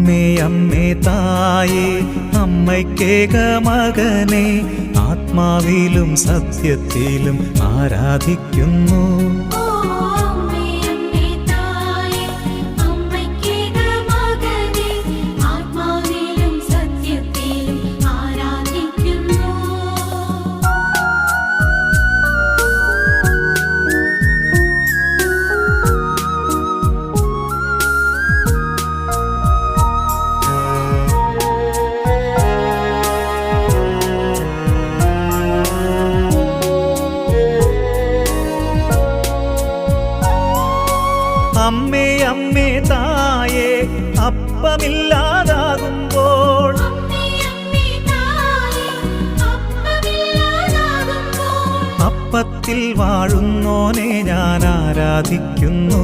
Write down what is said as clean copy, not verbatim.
അമ്മേ അമ്മേ തായേ അമ്മയ്ക്കേക മകനെ ആത്മാവിലും സത്യത്തിലും ആരാധിക്കുന്നു. അമ്മേ അമ്മേ തായേ അപ്പമില്ലാതാകുമ്പോൾ അപ്പത്തിൽ വാഴുന്നോനെ ഞാൻ ആരാധിക്കുന്നു.